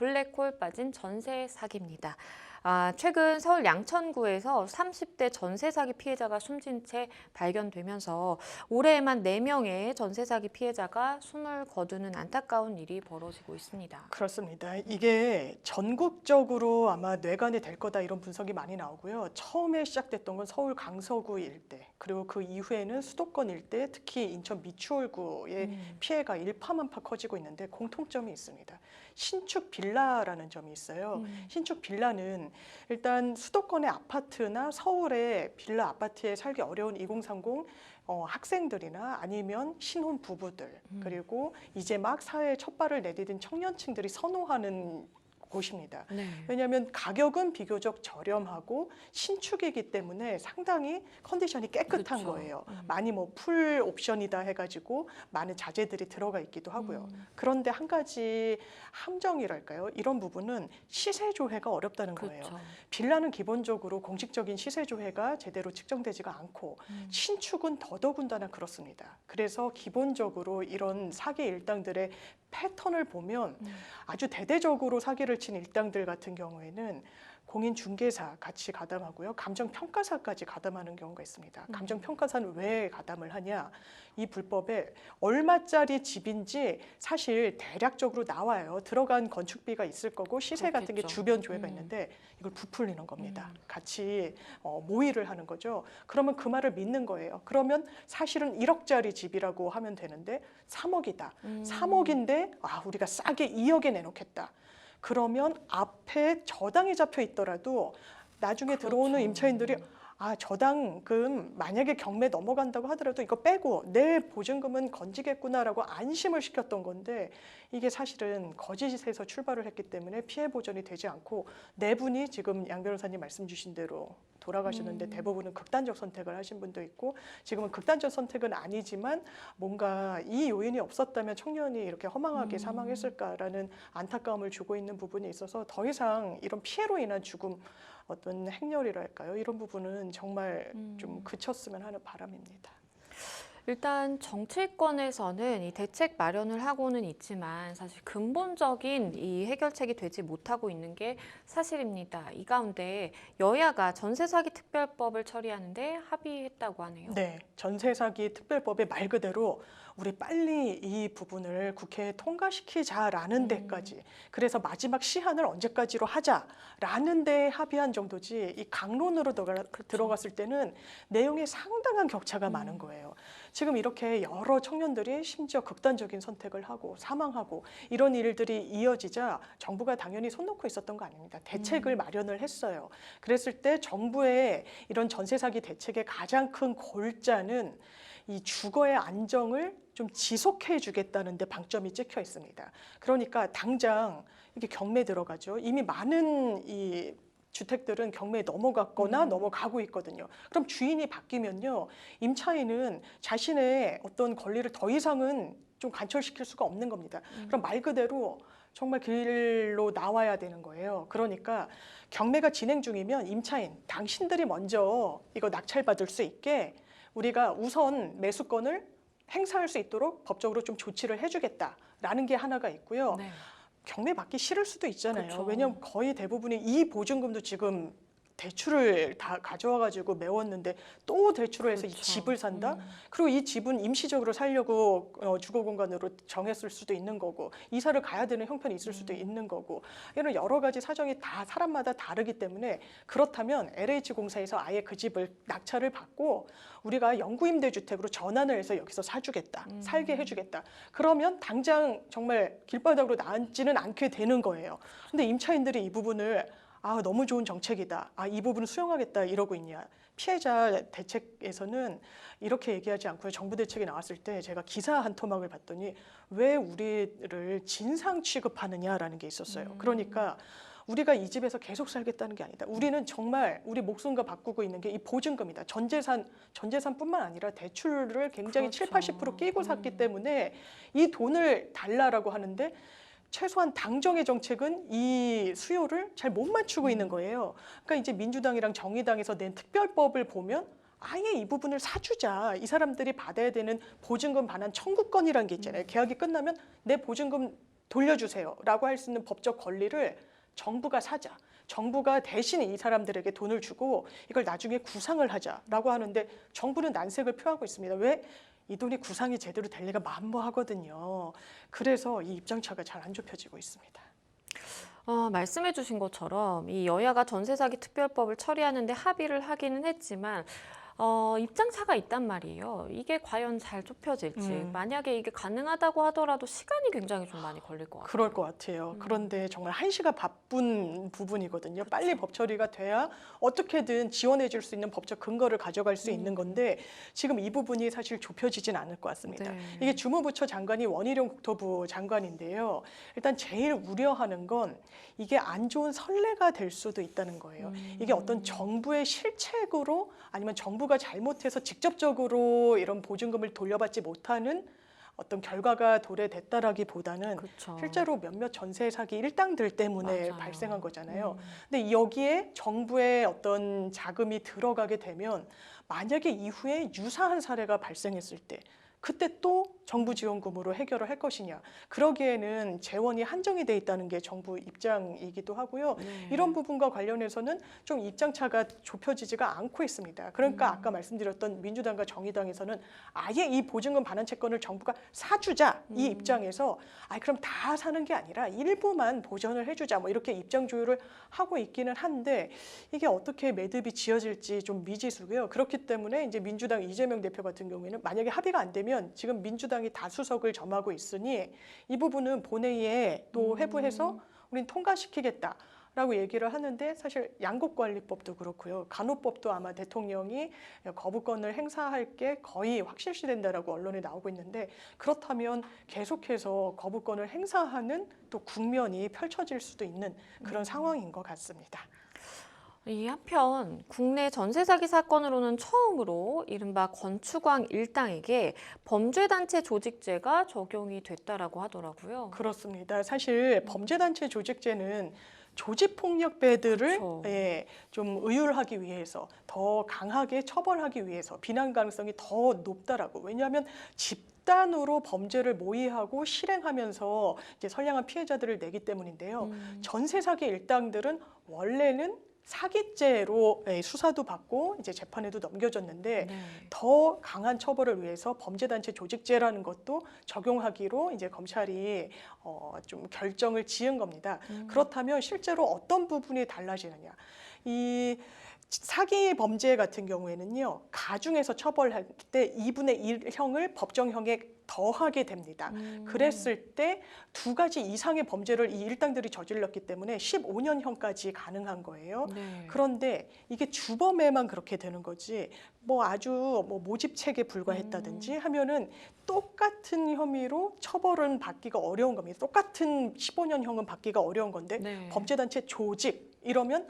블랙홀 빠진 전세 사기입니다. 최근 서울 양천구에서 30대 전세 사기 피해자가 숨진 채 발견되면서 올해에만 4명의 전세 사기 피해자가 숨을 거두는 안타까운 일이 벌어지고 있습니다. 그렇습니다. 이게 전국적으로 아마 뇌관이 될 거다 이런 분석이 많이 나오고요. 처음에 시작됐던 건 서울 강서구 일대, 그리고 그 이후에는 수도권 일대, 특히 인천 미추홀구의 피해가 일파만파 커지고 있는데 공통점이 있습니다. 신축 빌라라는 점이 있어요. 신축 빌라는 일단 수도권의 아파트나 서울의 빌라 아파트에 살기 어려운 2030 학생들이나 아니면 신혼 부부들, 그리고 이제 막 사회에 첫 발을 내디딘 청년층들이 선호하는 곳입니다. 네. 왜냐하면 가격은 비교적 저렴하고 신축이기 때문에 상당히 컨디션이 깨끗한 그렇죠. 거예요. 많이 뭐 풀 옵션이다 해가지고 많은 자재들이 들어가 있기도 하고요. 그런데 한 가지 함정이랄까요? 이런 부분은 시세 조회가 어렵다는 거예요. 그렇죠. 빌라는 기본적으로 공식적인 시세 조회가 제대로 측정되지가 않고 신축은 더더군다나 그렇습니다. 그래서 기본적으로 이런 사기 일당들의 패턴을 보면 아주 대대적으로 사기를 친 일당들 같은 경우에는 공인중개사 같이 가담하고요. 감정평가사까지 가담하는 경우가 있습니다. 감정평가사는 왜 가담을 하냐? 이 불법에 얼마짜리 집인지 사실 대략적으로 나와요. 들어간 건축비가 있을 거고 시세 같은 게 그렇겠죠. 주변 조회가 있는데 이걸 부풀리는 겁니다. 같이 모의를 하는 거죠. 그러면 그 말을 믿는 거예요. 그러면 사실은 1억짜리 집이라고 하면 되는데 3억이다. 3억인데 우리가 싸게 2억에 내놓겠다. 그러면 앞에 저당이 잡혀 있더라도 나중에 그렇죠. 들어오는 임차인들이 저당금 만약에 경매 넘어간다고 하더라도 이거 빼고 내 보증금은 건지겠구나라고 안심을 시켰던 건데 이게 사실은 거짓에서 출발을 했기 때문에 피해 보전이 되지 않고 네 분이 지금 양 변호사님 말씀 주신 대로 돌아가셨는데 대부분은 극단적 선택을 하신 분도 있고 지금은 극단적 선택은 아니지만 뭔가 이 요인이 없었다면 청년이 이렇게 허망하게 사망했을까라는 안타까움을 주고 있는 부분이 있어서 더 이상 이런 피해로 인한 죽음 어떤 행렬이랄까요? 이런 부분은 정말 좀 그쳤으면 하는 바람입니다. 일단 정치권에서는 이 대책 마련을 하고는 있지만 사실 근본적인 이 해결책이 되지 못하고 있는 게 사실입니다. 이 가운데 여야가 전세 사기 특별법을 처리하는데 합의했다고 하네요. 네, 전세 사기 특별법의 말 그대로 우리 빨리 이 부분을 국회에 통과시키자라는 데까지 그래서 마지막 시한을 언제까지로 하자라는 데 합의한 정도지 이 강론으로 들어갔을 때는 내용에 상당한 격차가 많은 거예요. 지금 이렇게 여러 청년들이 심지어 극단적인 선택을 하고 사망하고 이런 일들이 이어지자 정부가 당연히 손 놓고 있었던 거 아닙니다. 대책을 마련을 했어요. 그랬을 때 정부의 이런 전세 사기 대책의 가장 큰 골자는 이 주거의 안정을 좀 지속해 주겠다는 데 방점이 찍혀 있습니다. 그러니까 당장 이게 경매 들어가죠. 이미 많은 이 주택들은 경매에 넘어갔거나 넘어가고 있거든요. 그럼 주인이 바뀌면요. 임차인은 자신의 어떤 권리를 더 이상은 좀 관철시킬 수가 없는 겁니다. 그럼 말 그대로 정말 길로 나와야 되는 거예요. 그러니까 경매가 진행 중이면 임차인, 당신들이 먼저 이거 낙찰받을 수 있게 우리가 우선 매수권을 행사할 수 있도록 법적으로 좀 조치를 해주겠다라는 게 하나가 있고요. 네. 경매 받기 싫을 수도 있잖아요. 그렇죠. 왜냐하면 거의 대부분이 이 보증금도 지금 대출을 다 가져와가지고 메웠는데 또 대출을 해서 이 그렇죠. 집을 산다? 그리고 이 집은 임시적으로 살려고 주거공간으로 정했을 수도 있는 거고 이사를 가야 되는 형편이 있을 수도 있는 거고 이런 여러 가지 사정이 다 사람마다 다르기 때문에 그렇다면 LH공사에서 아예 그 집을 낙찰을 받고 우리가 영구임대주택으로 전환을 해서 여기서 사주겠다. 살게 해주겠다. 그러면 당장 정말 길바닥으로 나앉지는 않게 되는 거예요. 근데 임차인들이 이 부분을 너무 좋은 정책이다. 이 부분을 수용하겠다 이러고 있냐. 피해자 대책에서는 이렇게 얘기하지 않고요. 정부 대책이 나왔을 때 제가 기사 한 토막을 봤더니 왜 우리를 진상 취급하느냐라는 게 있었어요. 그러니까 우리가 이 집에서 계속 살겠다는 게 아니다. 우리는 정말 우리 목숨과 바꾸고 있는 게 이 보증금이다. 전재산뿐만 아니라 대출을 굉장히 그렇죠. 7~80% 끼고 샀기 때문에 이 돈을 달라라고 하는데 최소한 당정의 정책은 이 수요를 잘 못 맞추고 있는 거예요. 그러니까 이제 민주당이랑 정의당에서 낸 특별법을 보면 아예 이 부분을 사주자. 이 사람들이 받아야 되는 보증금 반환 청구권이라는 게 있잖아요. 계약이 끝나면 내 보증금 돌려주세요라고 할 수 있는 법적 권리를 정부가 사자. 정부가 대신 이 사람들에게 돈을 주고 이걸 나중에 구상을 하자라고 하는데 정부는 난색을 표하고 있습니다. 왜? 이 돈이 구상이 제대로 될 리가 만무하거든요. 그래서 이 입장차가 잘 안 좁혀지고 있습니다. 말씀해 주신 것처럼 이 여야가 전세 사기 특별법을 처리하는데 합의를 하기는 했지만 입장차가 있단 말이에요. 이게 과연 잘 좁혀질지. 만약에 이게 가능하다고 하더라도 시간이 굉장히 좀 많이 걸릴 것 같아요. 그럴 것 같아요. 그런데 정말 한시가 바쁜 부분이거든요. 빨리 법 처리가 돼야 어떻게든 지원해 줄 수 있는 법적 근거를 가져갈 수 있는 건데 지금 이 부분이 사실 좁혀지진 않을 것 같습니다. 네. 이게 주무부처 장관이 원희룡 국토부 장관인데요. 일단 제일 우려하는 건 이게 안 좋은 선례가 될 수도 있다는 거예요. 이게 어떤 정부의 실책으로 아니면 정부가 잘못해서 직접적으로 이런 보증금을 돌려받지 못하는 어떤 결과가 도래됐다라기보다는 그렇죠. 실제로 몇몇 전세 사기 일당들 때문에 맞아요. 발생한 거잖아요. 근데 여기에 정부의 어떤 자금이 들어가게 되면 만약에 이후에 유사한 사례가 발생했을 때 그때 또 정부 지원금으로 해결을 할 것이냐. 그러기에는 재원이 한정이 돼 있다는 게 정부 입장이기도 하고요. 네. 이런 부분과 관련해서는 좀 입장차가 좁혀지지가 않고 있습니다. 그러니까 아까 말씀드렸던 민주당과 정의당에서는 아예 이 보증금 반환 채권을 정부가 사주자 이 입장에서 그럼 다 사는 게 아니라 일부만 보전을 해주자 뭐 이렇게 입장 조율을 하고 있기는 한데 이게 어떻게 매듭이 지어질지 좀 미지수고요. 그렇기 때문에 이제 민주당 이재명 대표 같은 경우에는 만약에 합의가 안 되면 지금 민주당이 다수석을 점하고 있으니 이 부분은 본회의에 또 회부해서 우린 통과시키겠다라고 얘기를 하는데 사실 양곡관리법도 그렇고요. 간호법도 아마 대통령이 거부권을 행사할 게 거의 확실시 된다라고 언론에 나오고 있는데 그렇다면 계속해서 거부권을 행사하는 또 국면이 펼쳐질 수도 있는 그런 상황인 것 같습니다. 이 한편 국내 전세 사기 사건으로는 처음으로 이른바 건축왕 일당에게 범죄단체 조직죄가 적용이 됐다라고 하더라고요. 그렇습니다. 사실 범죄단체 조직죄는 조직폭력배들을 그렇죠. 좀 의율하기 위해서 더 강하게 처벌하기 위해서 비난 가능성이 더 높다라고. 왜냐하면 집단으로 범죄를 모의하고 실행하면서 이제 선량한 피해자들을 내기 때문인데요. 전세 사기 일당들은 원래는 사기죄로 수사도 받고 이제 재판에도 넘겨졌는데 네. 더 강한 처벌을 위해서 범죄단체 조직죄라는 것도 적용하기로 이제 검찰이 좀 결정을 지은 겁니다. 그렇다면 실제로 어떤 부분이 달라지느냐? 이 사기 범죄 같은 경우에는요, 가중해서 처벌할 때 2분의 1형을 법정형에 더하게 됩니다. 그랬을 때 두 가지 이상의 범죄를 이 일당들이 저질렀기 때문에 15년형까지 가능한 거예요. 네. 그런데 이게 주범에만 그렇게 되는 거지, 뭐 아주 뭐 모집책에 불과했다든지 하면은 똑같은 혐의로 처벌은 받기가 어려운 겁니다. 똑같은 15년형은 받기가 어려운 건데 네. 범죄단체 조직 이러면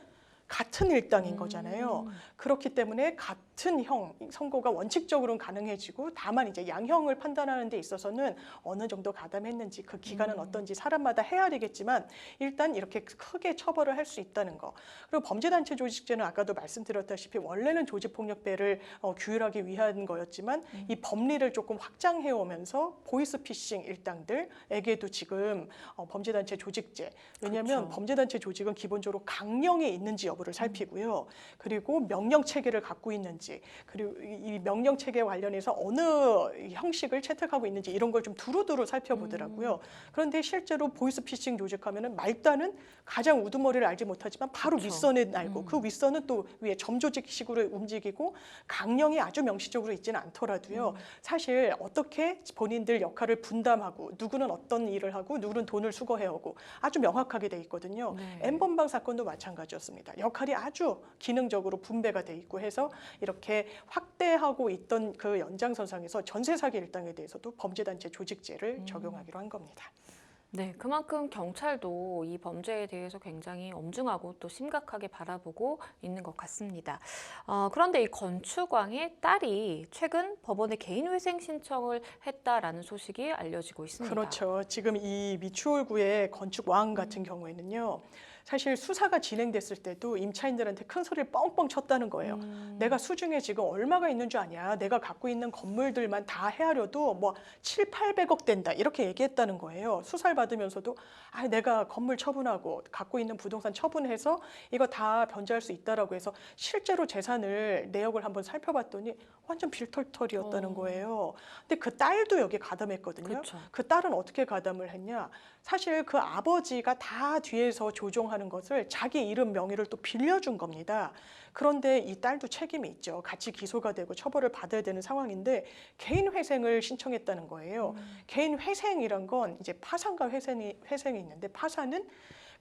같은 일당인 거잖아요. 그렇기 때문에 같은 형 선고가 원칙적으로는 가능해지고 다만 이제 양형을 판단하는 데 있어서는 어느 정도 가담했는지 그 기간은 어떤지 사람마다 헤아리겠지만 일단 이렇게 크게 처벌을 할 수 있다는 거. 그리고 범죄단체 조직죄는 아까도 말씀드렸다시피 원래는 조직폭력배를 규율하기 위한 거였지만 이 법리를 조금 확장해 오면서 보이스피싱 일당들에게도 지금 범죄단체 조직죄. 왜냐하면 그렇죠. 범죄단체 조직은 기본적으로 강령이 있는지 여부를 살피고요. 그리고 명령 체계를 갖고 있는지, 그리고 이 명령 체계 관련해서 어느 형식을 채택하고 있는지 이런 걸 좀 두루두루 살펴보더라고요. 그런데 실제로 보이스피싱 조직하면은 말단은 가장 우두머리를 알지 못하지만 바로 그렇죠. 윗선에 알고 그 윗선은 또 위에 점조직식으로 움직이고 강령이 아주 명시적으로 있지는 않더라도요. 사실 어떻게 본인들 역할을 분담하고 누구는 어떤 일을 하고 누구는 돈을 수거해오고 아주 명확하게 돼 있거든요. 네. N번방 사건도 마찬가지였습니다. 역할이 아주 기능적으로 분배가 돼 있고 해서 이렇게 확대하고 있던 그 연장선상에서 전세 사기 일당에 대해서도 범죄단체 조직죄를 적용하기로 한 겁니다. 네, 그만큼 경찰도 이 범죄에 대해서 굉장히 엄중하고 또 심각하게 바라보고 있는 것 같습니다. 그런데 이 건축왕의 딸이 최근 법원에 개인회생 신청을 했다라는 소식이 알려지고 있습니다. 그렇죠. 지금 이 미추홀구의 건축왕 같은 경우에는요. 사실 수사가 진행됐을 때도 임차인들한테 큰 소리를 뻥뻥 쳤다는 거예요. 내가 수중에 지금 얼마가 있는 줄 아냐. 내가 갖고 있는 건물들만 다 헤아려도 뭐 7, 800억 된다. 이렇게 얘기했다는 거예요. 수사를 받으면서도 내가 건물 처분하고 갖고 있는 부동산 처분해서 이거 다 변제할 수 있다라고 해서 실제로 재산을 내역을 한번 살펴봤더니 완전 빌털털이었다는 거예요. 근데 그 딸도 여기 가담했거든요. 그렇죠. 그 딸은 어떻게 가담을 했냐? 사실 그 아버지가 다 뒤에서 조종하는 것을 자기 이름 명의를 또 빌려준 겁니다. 그런데 이 딸도 책임이 있죠. 같이 기소가 되고 처벌을 받아야 되는 상황인데 개인 회생을 신청했다는 거예요. 개인 회생이란 건 이제 파산과 회생이 있는데 파산은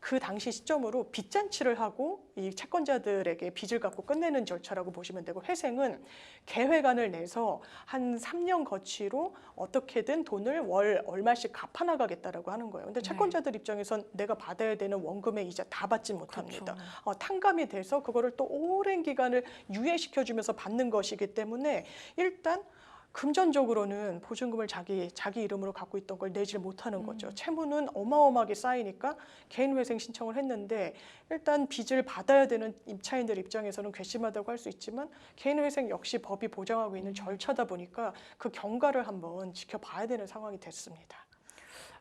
그 당시 시점으로 빚잔치를 하고 이 채권자들에게 빚을 갚고 끝내는 절차라고 보시면 되고, 회생은 계획안을 내서 한 3년 거치로 어떻게든 돈을 월 얼마씩 갚아나가겠다라고 하는 거예요. 근데 채권자들 입장에선 내가 받아야 되는 원금의 이자 다 받지 못합니다. 그렇죠. 탕감이 돼서 그거를 또 오랜 기간을 유예시켜주면서 받는 것이기 때문에 일단 금전적으로는 보증금을 자기 이름으로 갖고 있던 걸 내질 못하는 거죠. 채무는 어마어마하게 쌓이니까 개인 회생 신청을 했는데 일단 빚을 받아야 되는 임차인들 입장에서는 괘씸하다고 할 수 있지만 개인 회생 역시 법이 보장하고 있는 절차다 보니까 그 경과를 한번 지켜봐야 되는 상황이 됐습니다.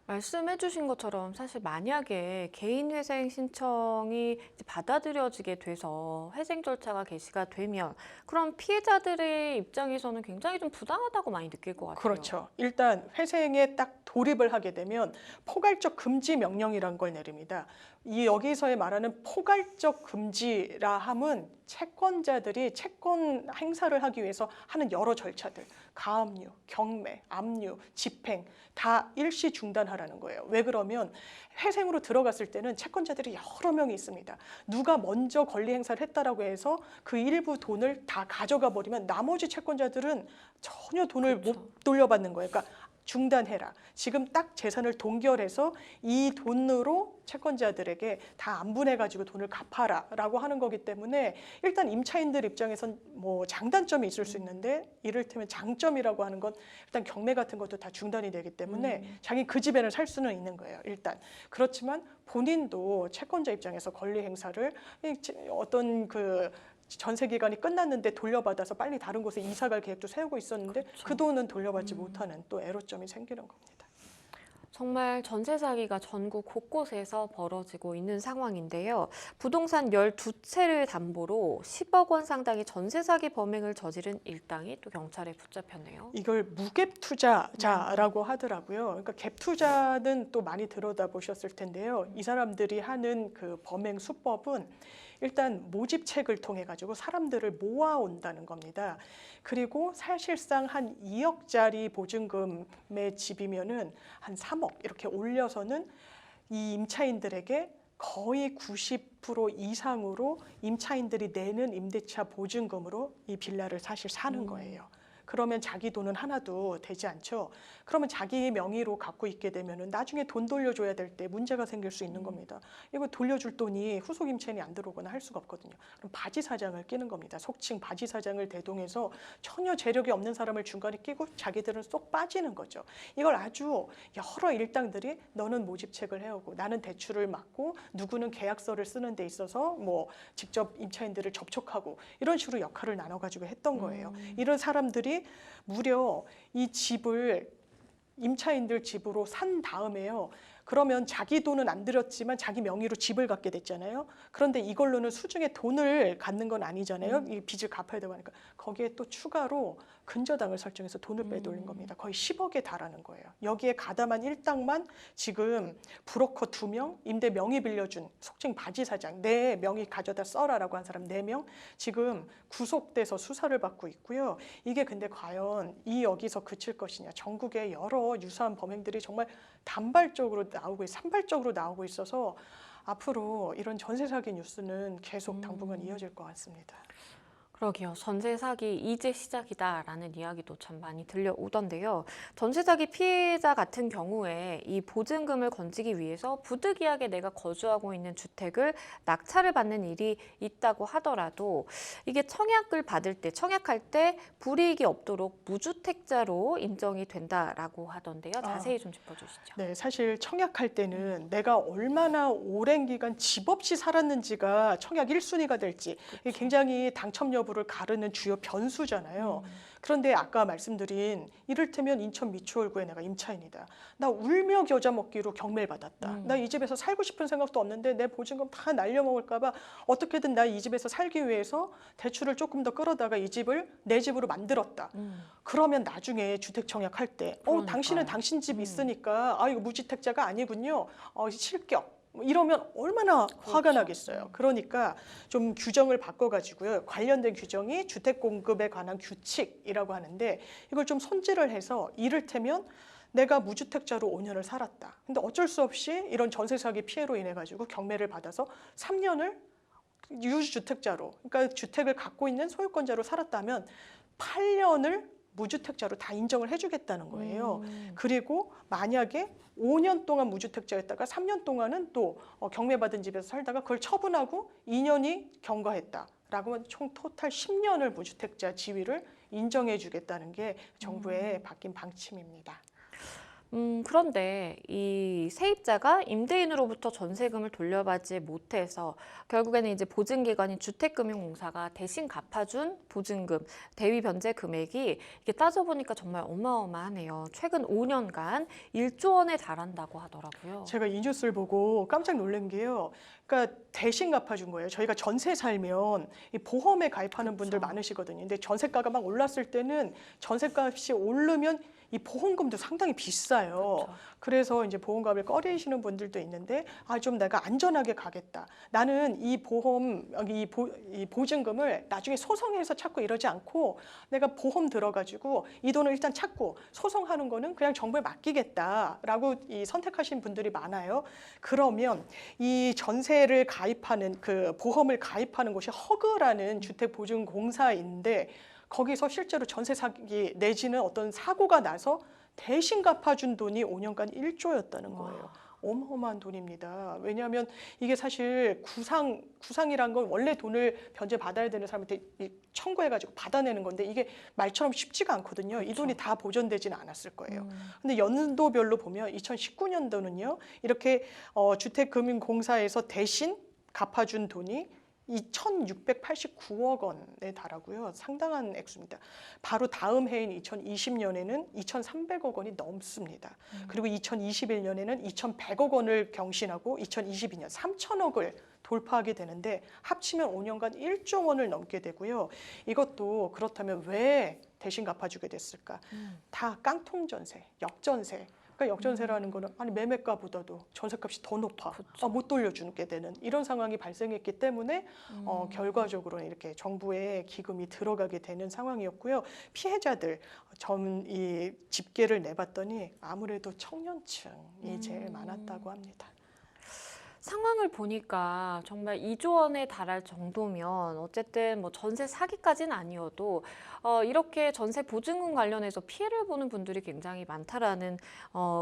말씀해 주신 것처럼 사실 만약에 개인 회생 신청이 이제 받아들여지게 돼서 회생 절차가 개시가 되면 그럼 피해자들의 입장에서는 굉장히 좀 부당하다고 많이 느낄 것 같아요. 그렇죠. 일단 회생에 딱 돌입을 하게 되면 포괄적 금지 명령이란 걸 내립니다. 이 여기서의 말하는 포괄적 금지라 함은 채권자들이 채권 행사를 하기 위해서 하는 여러 절차들, 가압류, 경매, 압류, 집행 다 일시 중단하라는 거예요. 왜 그러면 회생으로 들어갔을 때는 채권자들이 여러 명이 있습니다. 누가 먼저 권리 행사를 했다라고 해서 그 일부 돈을 다 가져가 버리면 나머지 채권자들은 전혀 돈을 못 돌려받는 거예요. 그러니까 중단해라. 지금 딱 재산을 동결해서 이 돈으로 채권자들에게 다 안분해가지고 돈을 갚아라라고 하는 거기 때문에 일단 임차인들 입장에선 뭐 장단점이 있을 수 있는데 이를테면 장점이라고 하는 건 일단 경매 같은 것도 다 중단이 되기 때문에 자기 그 집에는 살 수는 있는 거예요. 일단 그렇지만 본인도 채권자 입장에서 권리 행사를 어떤 그 전세 기간이 끝났는데 돌려받아서 빨리 다른 곳에 이사 갈 계획도 세우고 있었는데 그렇죠. 그 돈은 돌려받지 못하는 또 애로점이 생기는 겁니다. 정말 전세 사기가 전국 곳곳에서 벌어지고 있는 상황인데요. 부동산 12채를 담보로 10억 원 상당의 전세 사기 범행을 저지른 일당이 또 경찰에 붙잡혔네요. 이걸 무갭 투자자라고 하더라고요. 그러니까 갭 투자는 또 많이 들여다보셨을 텐데요. 이 사람들이 하는 그 범행 수법은 일단 모집책을 통해 가지고 사람들을 모아온다는 겁니다. 그리고 사실상 한 2억짜리 보증금의 집이면은 한 3억 이렇게 올려서는 이 임차인들에게 거의 90% 이상으로 임차인들이 내는 임대차 보증금으로 이 빌라를 사실 사는 거예요. 그러면 자기 돈은 하나도 되지 않죠. 그러면 자기 명의로 갖고 있게 되면은 나중에 돈 돌려줘야 될 때 문제가 생길 수 있는 겁니다. 이거 돌려줄 돈이 후속 임차인이 안 들어오거나 할 수가 없거든요. 그럼 바지 사장을 끼는 겁니다. 속칭 바지 사장을 대동해서 전혀 재력이 없는 사람을 중간에 끼고 자기들은 쏙 빠지는 거죠. 이걸 아주 여러 일당들이 너는 모집책을 해오고 나는 대출을 맡고 누구는 계약서를 쓰는 데 있어서 뭐 직접 임차인들을 접촉하고 이런 식으로 역할을 나눠가지고 했던 거예요. 이런 사람들이 무려 이 집을 임차인들 집으로 산 다음에요. 그러면 자기 돈은 안 들였지만 자기 명의로 집을 갖게 됐잖아요. 그런데 이걸로는 수중에 돈을 갖는 건 아니잖아요. 이 빚을 갚아야 되고 하니까 거기에 또 추가로 근저당을 설정해서 돈을 빼돌린 겁니다. 거의 10억에 달하는 거예요. 여기에 가담한 일당만 지금 브로커 2명, 임대 명의 빌려준 속칭 바지 사장, 내 명의 가져다 써라라고 한 사람 4명 지금 구속돼서 수사를 받고 있고요. 이게 근데 과연 이 여기서 그칠 것이냐. 전국에 여러 유사한 범행들이 정말 단발적으로 나오고 산발적으로 나오고 있어서 앞으로 이런 전세 사기 뉴스는 계속 당분간 이어질 것 같습니다. 그러게요. 전세 사기 이제 시작이다라는 이야기도 참 많이 들려오던데요. 전세 사기 피해자 같은 경우에 이 보증금을 건지기 위해서 부득이하게 내가 거주하고 있는 주택을 낙찰을 받는 일이 있다고 하더라도 이게 청약을 받을 때, 청약할 때 불이익이 없도록 무주택자로 인정이 된다라고 하던데요. 아. 자세히 좀 짚어주시죠. 네, 사실 청약할 때는 내가 얼마나 오랜 기간 집 없이 살았는지가 청약 1순위가 될지 이게 굉장히 당첨 여부를 가르는 주요 변수잖아요. 그런데 아까 말씀드린 이를테면 인천 미추홀구에 내가 임차인이다. 나 울며 겨자 먹기로 경매를 받았다. 나 이 집에서 살고 싶은 생각도 없는데 내 보증금 다 날려먹을까 봐 어떻게든 나 이 집에서 살기 위해서 대출을 조금 더 끌어다가 이 집을 내 집으로 만들었다. 그러면 나중에 주택 청약할 때 당신은 그러니까요. 당신 집 있으니까 이거 무주택자가 아니군요. 실격. 이러면 얼마나 화가 그렇죠. 나겠어요. 그러니까 좀 규정을 바꿔가지고요. 관련된 규정이 주택 공급에 관한 규칙이라고 하는데 이걸 좀 손질을 해서 이를테면 내가 무주택자로 5년을 살았다. 근데 어쩔 수 없이 이런 전세 사기 피해로 인해 가지고 경매를 받아서 3년을 유주택자로, 그러니까 주택을 갖고 있는 소유권자로 살았다면 8년을 무주택자로 다 인정을 해주겠다는 거예요. 그리고 만약에 5년 동안 무주택자였다가 3년 동안은 또 경매받은 집에서 살다가 그걸 처분하고 2년이 경과했다라고 하면 총 토탈 10년을 무주택자 지위를 인정해 주겠다는 게 정부의 바뀐 방침입니다. 그런데 이 세입자가 임대인으로부터 전세금을 돌려받지 못해서 결국에는 이제 보증기관인 주택금융공사가 대신 갚아준 보증금, 대위 변제 금액이 이게 따져보니까 정말 어마어마하네요. 최근 5년간 1조 원에 달한다고 하더라고요. 제가 이 뉴스를 보고 깜짝 놀란 게요. 그러니까 대신 갚아준 거예요. 저희가 전세 살면 이 보험에 가입하는 분들 그쵸. 많으시거든요. 근데 전세가가 막 올랐을 때는 전세값이 오르면 이 보험금도 상당히 비싸요. 그쵸. 그래서 이제 보험값을 꺼리시는 분들도 있는데 좀 내가 안전하게 가겠다. 나는 이 보험 이 보증금을 나중에 소송해서 찾고 이러지 않고 내가 보험 들어가지고 이 돈을 일단 찾고 소송하는 거는 그냥 정부에 맡기겠다라고 선택하신 분들이 많아요. 그러면 이 전세를 가입하는 그 보험을 가입하는 곳이 허그라는 주택보증공사인데 거기서 실제로 전세 사기 내지는 어떤 사고가 나서 대신 갚아준 돈이 5년간 1조였다는 거예요. 어마어마한 돈입니다. 왜냐하면 이게 사실 구상이란 건 원래 돈을 변제 받아야 되는 사람한테 청구해가지고 받아내는 건데 이게 말처럼 쉽지가 않거든요. 그렇죠. 이 돈이 다 보존되지는 않았을 거예요. 근데 연도별로 보면 2019년도는요. 이렇게 주택금융공사에서 대신 갚아준 돈이 2,689억 원에 달하고요. 상당한 액수입니다. 바로 다음 해인 2020년에는 2,300억 원이 넘습니다. 그리고 2021년에는 2,100억 원을 경신하고 2022년 3,000억을 돌파하게 되는데 합치면 5년간 1조 원을 넘게 되고요. 이것도 그렇다면 왜 대신 갚아주게 됐을까? 다 깡통 전세, 역전세. 그러니까 역전세라는 거는 매매가보다도 전세값이 더 높아. 그쵸. 못 돌려주게 되는 이런 상황이 발생했기 때문에 결과적으로는 이렇게 정부의 기금이 들어가게 되는 상황이었고요. 피해자들 이 집계를 내봤더니 아무래도 청년층이 제일 많았다고 합니다. 상황을 보니까 정말 2조 원에 달할 정도면 어쨌든 뭐 전세 사기까지는 아니어도 이렇게 전세 보증금 관련해서 피해를 보는 분들이 굉장히 많다라는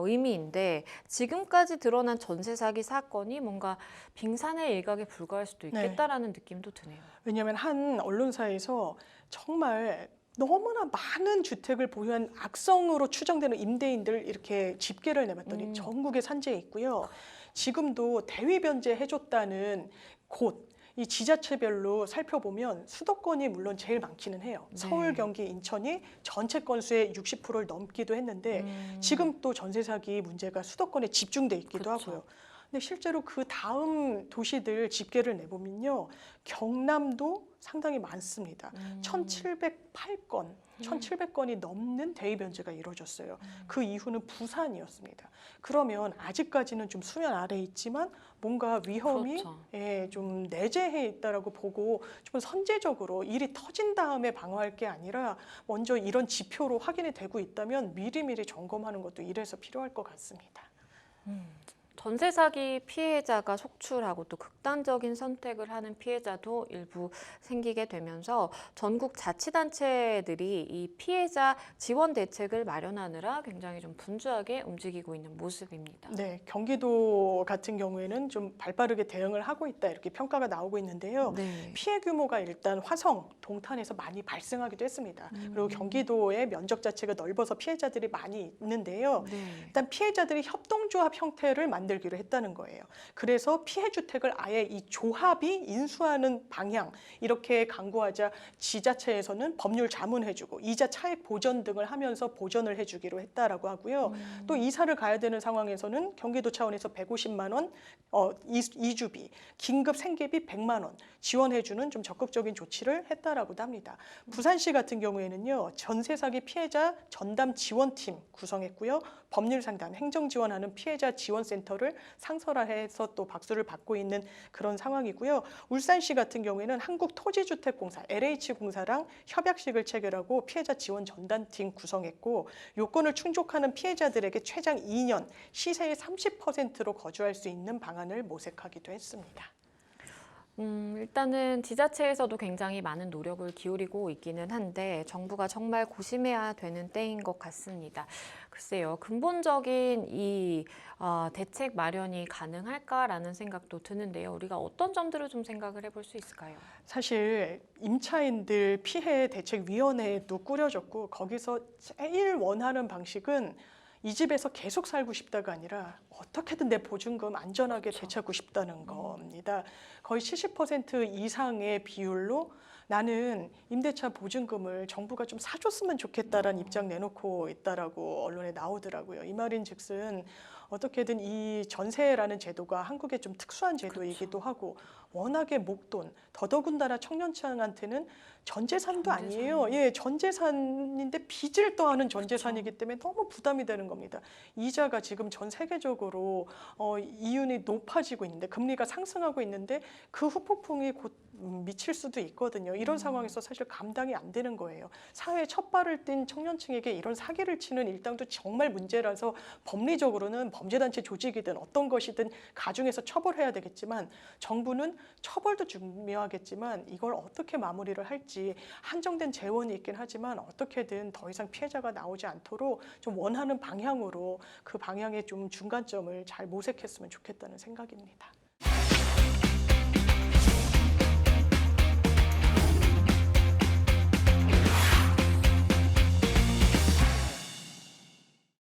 의미인데 지금까지 드러난 전세 사기 사건이 뭔가 빙산의 일각에 불과할 수도 있겠다라는 느낌도 드네요. 왜냐하면 한 언론사에서 정말 너무나 많은 주택을 보유한 악성으로 추정되는 임대인들 이렇게 집계를 내봤더니 전국에 산재해 있고요. 지금도 대위 변제해줬다는 곳, 이 지자체별로 살펴보면 수도권이 물론 제일 많기는 해요. 네. 서울, 경기, 인천이 전체 건수의 60%를 넘기도 했는데 지금 또 전세 사기 문제가 수도권에 집중돼 있기도 그쵸. 하고요. 근데 실제로 그 다음 도시들 집계를 내보면요. 경남도 상당히 많습니다. 1,708건, 1,700건이 넘는 대위 변제가 이루어졌어요. 그 이후는 부산이었습니다. 그러면 아직까지는 좀 수면 아래에 있지만 뭔가 위험이 그렇죠. 좀 내재해 있다라고 보고 좀 선제적으로 일이 터진 다음에 방어할 게 아니라 먼저 이런 지표로 확인이 되고 있다면 미리미리 점검하는 것도 이래서 필요할 것 같습니다. 전세 사기 피해자가 속출하고 또 극단적인 선택을 하는 피해자도 일부 생기게 되면서 전국 자치단체들이 이 피해자 지원 대책을 마련하느라 굉장히 좀 분주하게 움직이고 있는 모습입니다. 네, 경기도 같은 경우에는 좀 발빠르게 대응을 하고 있다 이렇게 평가가 나오고 있는데요. 네. 피해 규모가 일단 화성, 동탄에서 많이 발생하기도 했습니다. 그리고 경기도의 면적 자체가 넓어서 피해자들이 많이 있는데요. 네. 일단 피해자들이 협동조합 형태를 만들기로 했다는 거예요. 그래서 피해 주택을 아예 이 조합이 인수하는 방향 이렇게 강구하자 지자체에서는 법률 자문해주고 이자 차액 보전 등을 하면서 보전을 해주기로 했다라고 하고요. 또 이사를 가야 되는 상황에서는 경기도 차원에서 150만 원 이주비, 긴급 생계비 100만 원 지원해주는 좀 적극적인 조치를 했다라고도 합니다. 부산시 같은 경우에는요, 전세 사기 피해자 전담 지원팀 구성했고요, 법률 상담, 행정 지원하는 피해자 지원센터를 상설화해서 또 박수를 받고 있는 그런 상황이고요. 울산시 같은 경우에는 한국토지주택공사 LH공사랑 협약식을 체결하고 피해자 지원 전담팀 구성했고 요건을 충족하는 피해자들에게 최장 2년 시세의 30%로 거주할 수 있는 방안을 모색하기도 했습니다. 일단은 지자체에서도 굉장히 많은 노력을 기울이고 있기는 한데 정부가 정말 고심해야 되는 때인 것 같습니다. 글쎄요, 근본적인 이 대책 마련이 가능할까라는 생각도 드는데요. 우리가 어떤 점들을 좀 생각을 해볼 수 있을까요? 사실 임차인들 피해 대책위원회도 꾸려졌고 거기서 제일 원하는 방식은 이 집에서 계속 살고 싶다가 아니라 어떻게든 내 보증금 안전하게 되찾고 싶다는 겁니다. 거의 70% 이상의 비율로 나는 임대차 보증금을 정부가 좀 사줬으면 좋겠다라는 입장 내놓고 있다라고 언론에 나오더라고요. 이 말인즉슨 어떻게든 이 전세라는 제도가 한국의 좀 특수한 제도이기도 하고 워낙에 목돈, 더더군다나 청년층한테는 전재산도 아니에요. 예, 전재산인데 빚을 떠안은 전재산이기 때문에 너무 부담이 되는 겁니다. 이자가 지금 전 세계적으로 이윤이 높아지고 있는데 금리가 상승하고 있는데 그 후폭풍이 곧 미칠 수도 있거든요. 이런 상황에서 사실 감당이 안 되는 거예요. 사회에 첫 발을 띈 청년층에게 이런 사기를 치는 일당도 정말 문제라서 법리적으로는 범죄단체 조직이든 어떤 것이든 가중해서 처벌해야 되겠지만 정부는 처벌도 중요하겠지만 이걸 어떻게 마무리를 할지 한정된 재원이 있긴 하지만 어떻게든 더 이상 피해자가 나오지 않도록 좀 원하는 방향으로 그 방향의 좀 중간점을 잘 모색했으면 좋겠다는 생각입니다.